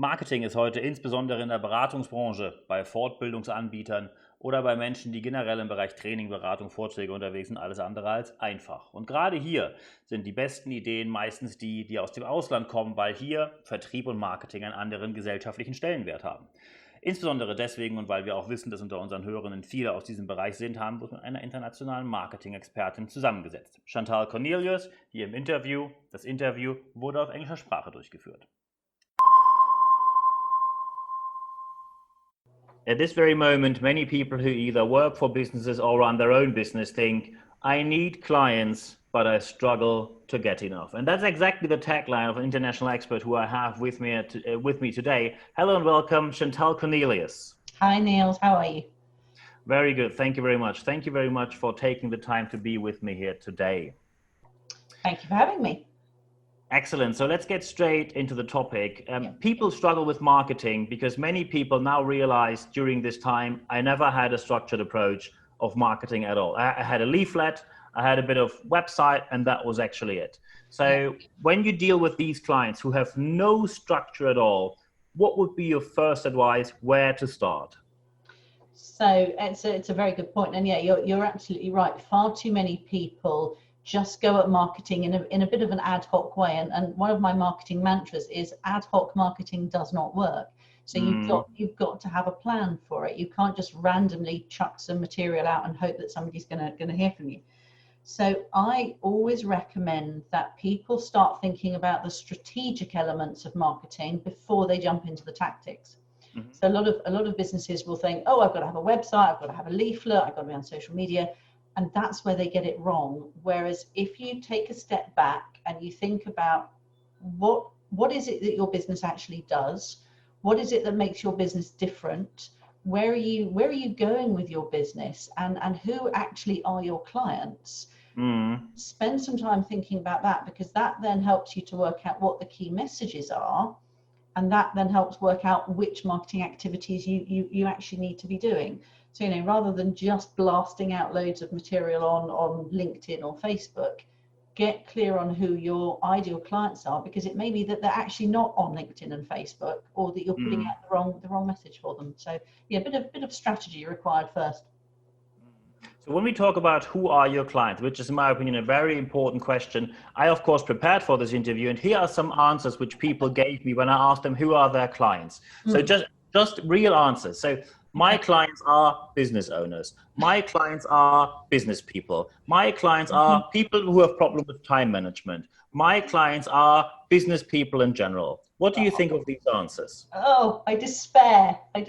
Marketing ist heute insbesondere in der Beratungsbranche, bei Fortbildungsanbietern oder bei Menschen, die generell im Bereich Training, Beratung, Vorträge unterwegs sind, alles andere als einfach. Und gerade hier sind die besten Ideen meistens die aus dem Ausland kommen, weil hier Vertrieb und Marketing einen anderen gesellschaftlichen Stellenwert haben. Insbesondere deswegen und weil wir auch wissen, dass unter unseren Hörerinnen viele aus diesem Bereich sind, haben wir uns mit einer internationalen Marketing-Expertin zusammengesetzt. Chantal Cornelius, hier im Interview. Das Interview wurde auf englischer Sprache durchgeführt. At this very moment, many people who either work for businesses or run their own business think, I need clients, but I struggle to get enough. And that's exactly the tagline of an international expert who I have with me today. Hello and welcome, Chantal Cornelius. Hi, Niels. How are you? Very good. Thank you very much. Thank you very much for taking the time to be with me here today. Thank you for having me. Excellent. So let's get straight into the topic. People struggle with marketing because many people now realize during this time, I never had a structured approach of marketing at all. I had a leaflet, I had a bit of website, and that was actually it. So when you deal with these clients who have no structure at all, what would be your first advice where to start? So it's a very good point. And yeah, you're absolutely right. Far too many people just go at marketing in a bit of an ad hoc way. And one of my marketing mantras is ad hoc marketing does not work. So you've got to have a plan for it. You can't just randomly chuck some material out and hope that somebody's gonna hear from you. So I always recommend that people start thinking about the strategic elements of marketing before they jump into the tactics. Mm-hmm. So a lot of businesses will think, oh, I've got to have a website, I've got to have a leaflet, I've got to be on social media. And that's where they get it wrong. Whereas if you take a step back and you think about what is it that your business actually does? What is it that makes your business different? Where are you going with your business? And who actually are your clients? Spend some time thinking about that, because that then helps you to work out what the key messages are. And that then helps work out which marketing activities you actually need to be doing. So, rather than just blasting out loads of material on LinkedIn or Facebook, get clear on who your ideal clients are, because it may be that they're actually not on LinkedIn and Facebook, or that you're putting out the wrong message for them. So yeah, a bit of strategy required first. So when we talk about who are your clients, which is in my opinion a very important question, I of course prepared for this interview, and here are some answers which people gave me when I asked them who are their clients. So just real answers. So my clients are business owners. My clients are business people. My clients are people who have problems with time management. My clients are business people in general. What do you think of these answers? Oh, I despair. I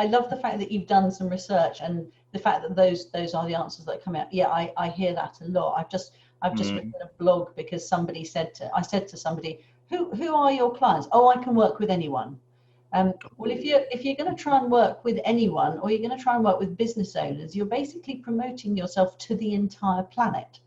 love the fact that you've done some research, and the fact that those are the answers that come out. Yeah, I hear that a lot. I've just written a blog because I said to somebody, who are your clients? Oh, I can work with anyone. Well, if you're going to try and work with anyone, or you're going to try and work with business owners, you're basically promoting yourself to the entire planet,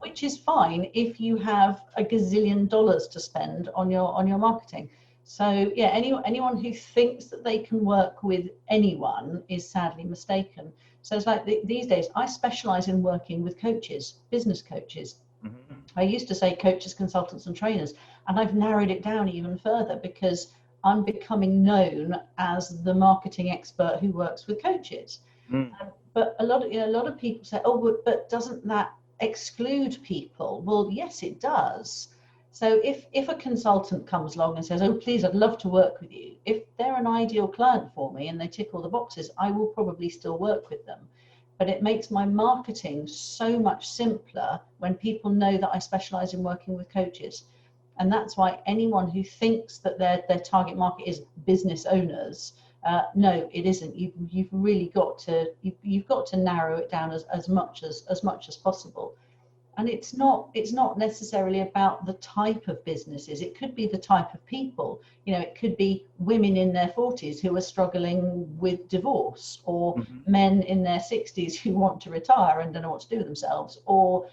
which is fine if you have a gazillion dollars to spend on your marketing. So yeah, anyone who thinks that they can work with anyone is sadly mistaken. So it's like these days, I specialize in working with coaches, business coaches. I used to say coaches, consultants, and trainers, and I've narrowed it down even further, because I'm becoming known as the marketing expert who works with coaches. But a lot of people say, oh, but doesn't that exclude people? Well, yes, it does. So if a consultant comes along and says, oh, please, I'd love to work with you, if they're an ideal client for me and they tick all the boxes, I will probably still work with them. But it makes my marketing so much simpler when people know that I specialize in working with coaches. And that's why anyone who thinks that their target market is business owners, no, it isn't. You've really got to narrow it down as much as possible. And it's not necessarily about the type of businesses. It could be the type of people. It could be women in their 40s who are struggling with divorce, or men in their 60s who want to retire and don't know what to do with themselves, or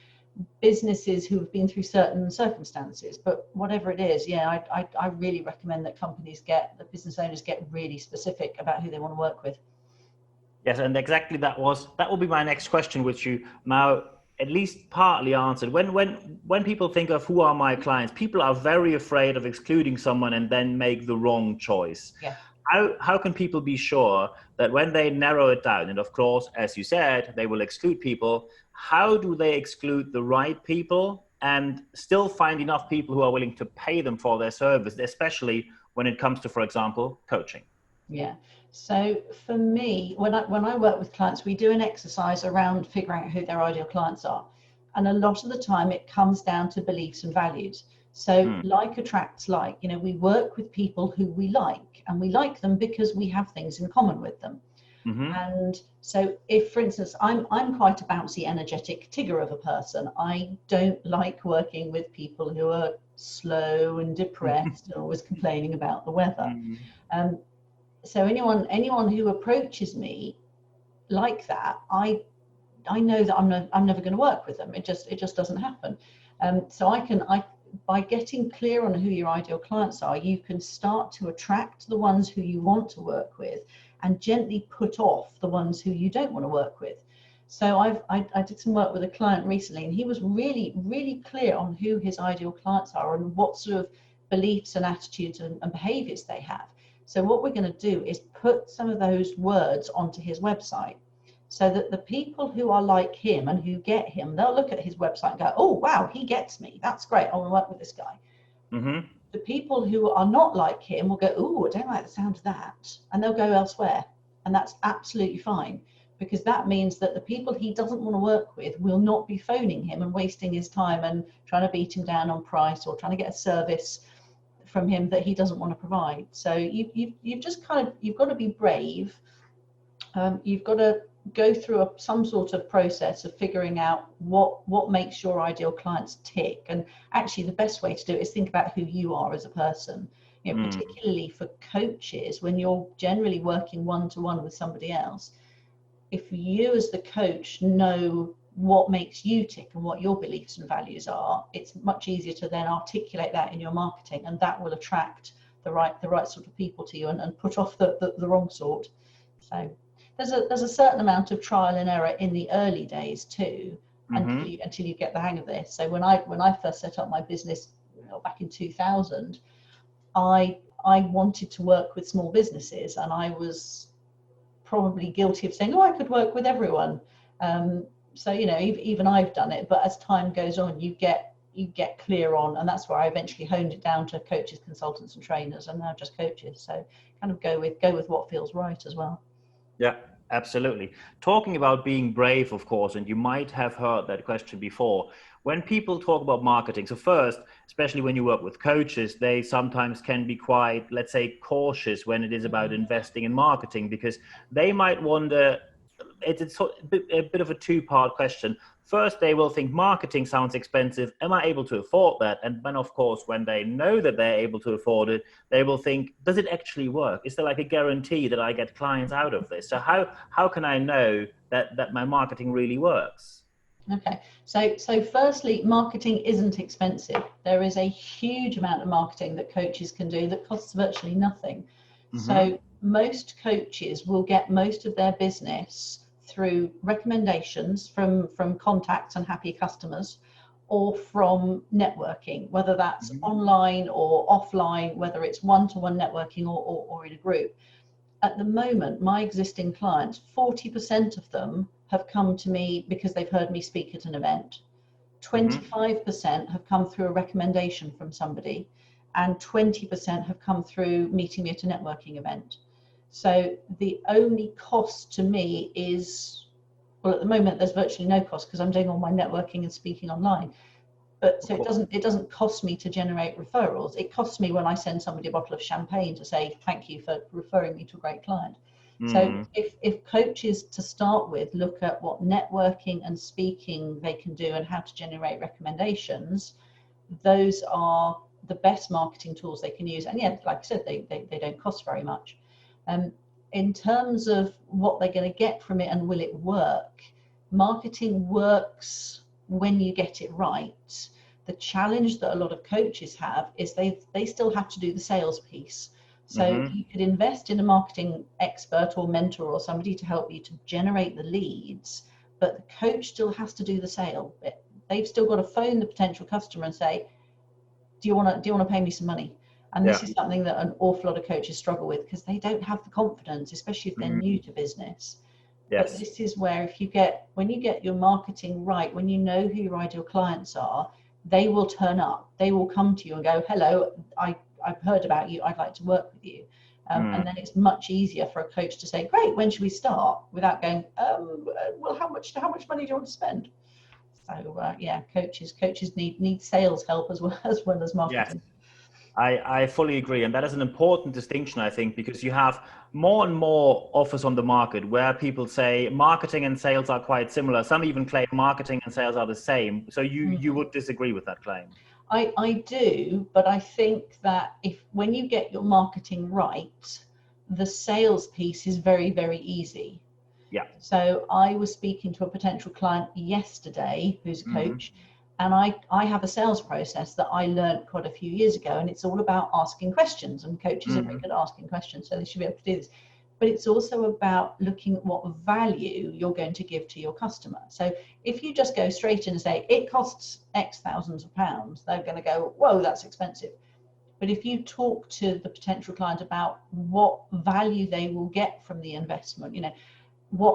businesses who have been through certain circumstances. But whatever it is, yeah, I really recommend that the business owners get really specific about who they want to work with. Yes, and exactly that will be my next question, which you now at least partly answered. When people think of who are my clients, people are very afraid of excluding someone and then make the wrong choice. Yeah. How can people be sure that when they narrow it down, and of course, as you said, they will exclude people, how do they exclude the right people and still find enough people who are willing to pay them for their service, especially when it comes to, for example, coaching? Yeah. So for me, when I work with clients, we do an exercise around figuring out who their ideal clients are. And a lot of the time it comes down to beliefs and values. So like attracts like, you know, we work with people who we like, and we like them because we have things in common with them. And so if, for instance, I'm quite a bouncy, energetic Tigger of a person. I don't like working with people who are slow and depressed and always complaining about the weather. So anyone who approaches me like that, I know that I'm never going to work with them. It just doesn't happen. So by getting clear on who your ideal clients are, you can start to attract the ones who you want to work with, and gently put off the ones who you don't want to work with. So I did some work with a client recently, and he was really, really clear on who his ideal clients are and what sort of beliefs and attitudes and behaviors they have. So what we're going to do is put some of those words onto his website, so that the people who are like him and who get him, they'll look at his website and go, oh, wow, he gets me. That's great. I want to work with this guy. The people who are not like him will go, oh, I don't like the sound of that. And they'll go elsewhere. And that's absolutely fine, because that means that the people he doesn't want to work with will not be phoning him and wasting his time and trying to beat him down on price or trying to get a service from him that he doesn't want to provide. So you've just you've got to be brave. You've got to go through some sort of process of figuring out what makes your ideal clients tick. And actually the best way to do it is think about who you are as a person. You know, particularly for coaches, when you're generally working one-to-one with somebody else, if you as the coach know what makes you tick and what your beliefs and values are, it's much easier to then articulate that in your marketing, and that will attract the right sort of people to you and put off the wrong sort. So there's a certain amount of trial and error in the early days too, until you get the hang of this. So when I first set up my business, back in 2000, I wanted to work with small businesses, and I was probably guilty of saying, oh, I could work with everyone. So even I've done it, but as time goes on, you get clear on, and that's where I eventually honed it down to coaches, consultants, and trainers, and now just coaches. So kind of go with what feels right as well. Yeah, absolutely. Talking about being brave, of course, and you might have heard that question before. When people talk about marketing, so first, especially when you work with coaches, they sometimes can be quite, let's say, cautious when it is about investing in marketing, because they might wonder, it's a bit of a two-part question. First, they will think marketing sounds expensive. Am I able to afford that? And then, of course, when they know that they're able to afford it, they will think, does it actually work? Is there like a guarantee that I get clients out of this? So how can I know that my marketing really works? Okay, so firstly, marketing isn't expensive. There is a huge amount of marketing that coaches can do that costs virtually nothing. So most coaches will get most of their business through recommendations from contacts and happy customers, or from networking, whether that's online or offline, whether it's one-to-one networking or in a group. At the moment, my existing clients, 40% of them have come to me because they've heard me speak at an event. 25% have come through a recommendation from somebody, and 20% have come through meeting me at a networking event. So the only cost to me is, well, at the moment there's virtually no cost because I'm doing all my networking and speaking online. But so it doesn't cost me to generate referrals. It costs me when I send somebody a bottle of champagne to say thank you for referring me to a great client. So if coaches, to start with, look at what networking and speaking they can do and how to generate recommendations, those are the best marketing tools they can use. And yeah, like I said, they don't cost very much. In terms of what they're going to get from it and will it work, marketing works when you get it right. The challenge that a lot of coaches have is they still have to do the sales piece. So you could invest in a marketing expert or mentor or somebody to help you to generate the leads, but the coach still has to do the sale. They've still got to phone the potential customer and say, do you want to pay me some money? And this is something that an awful lot of coaches struggle with, because they don't have the confidence, especially if they're new to business. Yes. But this is where when you get your marketing right, when you know who your ideal clients are, they will turn up. They will come to you and go, hello, I've heard about you. I'd like to work with you. And then it's much easier for a coach to say, great, when should we start? Without going, well, how much money do you want to spend? So coaches need sales help as well as marketing. Yes. I fully agree. And that is an important distinction, I think, because you have more and more offers on the market where people say marketing and sales are quite similar. Some even claim marketing and sales are the same. So you would disagree with that claim? I do, but I think that when you get your marketing right, the sales piece is very, very easy. Yeah. So I was speaking to a potential client yesterday who's a coach, and I have a sales process that I learned quite a few years ago, and it's all about asking questions, and coaches are very good at asking questions, so they should be able to do this. But it's also about looking at what value you're going to give to your customer. So if you just go straight in and say, it costs X thousands of pounds, they're going to go, whoa, that's expensive. But if you talk to the potential client about what value they will get from the investment,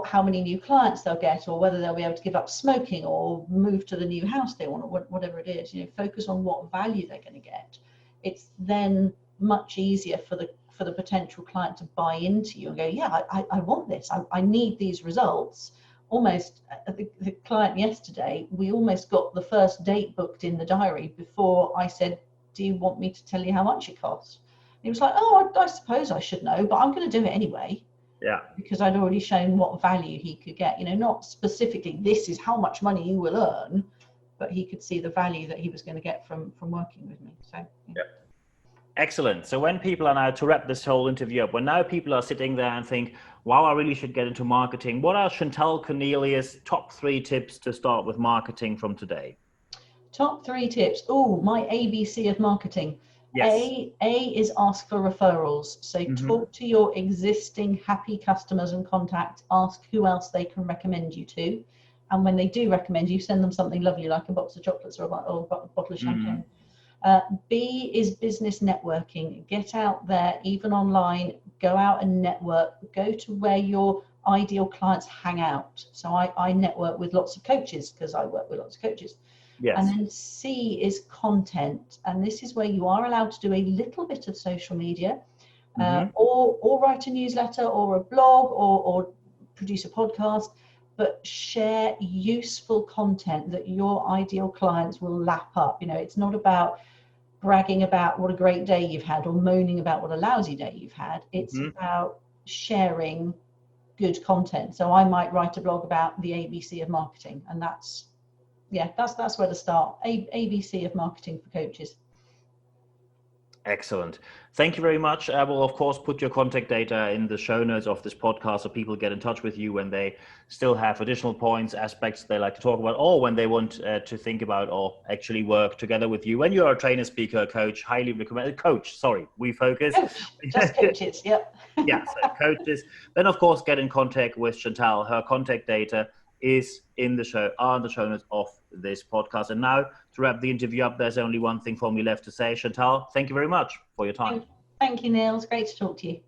how many new clients they'll get, or whether they'll be able to give up smoking or move to the new house they want, or whatever it is, focus on what value they're going to get. It's then much easier for the potential client to buy into you and go, yeah, I want this. I need these results. Almost the client yesterday, we almost got the first date booked in the diary before I said, do you want me to tell you how much it costs? And he was like, oh, I suppose I should know, but I'm going to do it anyway. Yeah. Because I'd already shown what value he could get, not specifically, this is how much money you will earn, but he could see the value that he was going to get from working with me. So, yeah. Excellent. So when people are now, to wrap this whole interview up, when now people are sitting there and think, wow, I really should get into marketing, what are Chantal Cornelius' top 3 tips to start with marketing from today? Top 3 tips. Oh, my ABC of marketing. Yes. A is ask for referrals. So talk to your existing happy customers and contacts, ask who else they can recommend you to. And when they do recommend you, send them something lovely like a box of chocolates or a bottle of champagne. B is business networking. Get out there, even online, go out and network, go to where your ideal clients hang out. So I network with lots of coaches because I work with lots of coaches. Yes. And then C is content. And this is where you are allowed to do a little bit of social media or write a newsletter or a blog or produce a podcast, but share useful content that your ideal clients will lap up. It's not about bragging about what a great day you've had or moaning about what a lousy day you've had. It's about sharing good content. So I might write a blog about the ABC of marketing, and that's where to start. ABC of marketing for coaches. Excellent. Thank you very much. I will, of course, put your contact data in the show notes of this podcast so people get in touch with you when they still have additional points, aspects they like to talk about, or when they want to think about or actually work together with you. When you're a trainer, speaker, coach, highly recommended. Coach, sorry, we focus. Just coaches, yep. Yeah, so coaches. Then, of course, get in contact with Chantal. Her contact data is in the show notes of this podcast. And now, to wrap the interview up, there's only one thing for me left to say. Chantal, thank you very much for your time. Thank you, Niels. Great to talk to you.